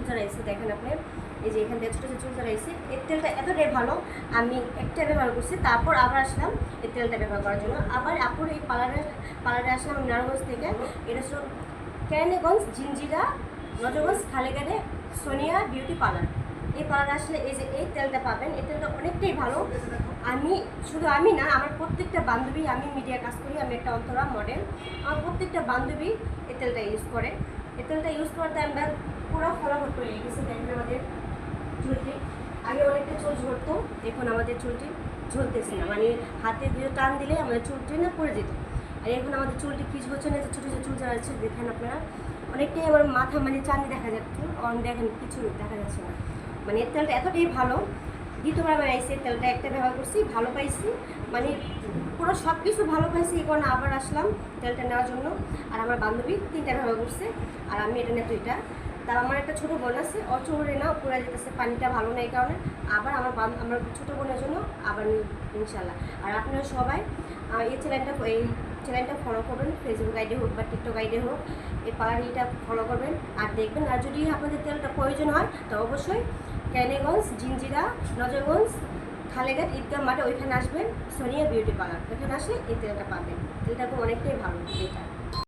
জড়াইছে, দেখেন আপনি এই যে এখান থেকে ছোটো ছোটো চুল জড়াইছে। এই তেলটা এতটাই ভালো, আমি একটা ব্যবহার করছি, তারপর আবার আসলাম এই তেলটা ব্যবহার করার জন্য। আবার আপুর এই পার্লারে আসলাম নারায়ণগঞ্জ থেকে। এটা হচ্ছে কেরানীগঞ্জ জিঞ্জিরা নজরগঞ্জ খালেঘাটে সোনিয়া বিউটি পার্লার। এই পার্লারে আসলে এই যে এই তেলটা পাবেন, এই তেলটা অনেকটাই ভালো। শুধু আমি না, আমার প্রত্যেকটা বান্ধবী, আমি মিডিয়া কাজ করি, আমি একটা অন্তরা মডেল, আমার প্রত্যেকটা বান্ধবী এই তেলটা ইউজ করে। এই তেলটা ইউজ করতে আমরা পুরো ফলাফল করে রেখেছি। দেখেন আমাদের চুলটি আগে অনেকটা চুল ঝরতো, এখন আমাদের চুলটি ঝরতেছে না, মানে হাতে দিয়ে টান দিলে আমাদের চুলটি না পড়ে যেত। আর এখন আমাদের চুলটি কিছু হচ্ছে না, ছোটো ছোটো চুল যাচ্ছে, দেখেন আপনারা অনেকটাই আমার মাথা মানে চাঁদি দেখা যাচ্ছে, দেখেন কিছু দেখা যাচ্ছে না। মানে এই তেলটা এতটাই ভালো, দ্বিতীয়বার আমি আইসি তেলটা একটা ব্যবহার করছি, ভালো পাইছি, মানে পুরো সব কিছু ভালো পাইছি। এই কারণে আবার আসলাম তেলটা নেওয়ার জন্য। আর আমার বান্ধবী 3টা ব্যবহার করছে, আর আমি এটা নিয়ে 2টা। তার আমার একটা ছোটো বোন আছে, অচরে না পুরা যেতেছে, পানিটা ভালো না, এই কারণে আবার আমার ছোটো বোনের জন্য আবার ইনশাল্লাহ। আর আপনারা সবাই এই চ্যানেলটা ফলো করবেন, ফেসবুক আইডি হোক বা টিকটক আইডি হোক, এই পার্লারটা ফলো করবেন আর দেখবেন। আর যদি আপনাদের তেলটা প্রয়োজন হয় তো অবশ্যই কেরানীগঞ্জ জিঞ্জিরা নজরগঞ্জ খালেঘাট ঈদগাহ মাঠে ওইখানে আসবেন, সোনিয়া বিউটি পার্লার। ওইখানে আসলে এই তেলটা পাবেন। তেলটা তো অনেকটাই ভালো এটা।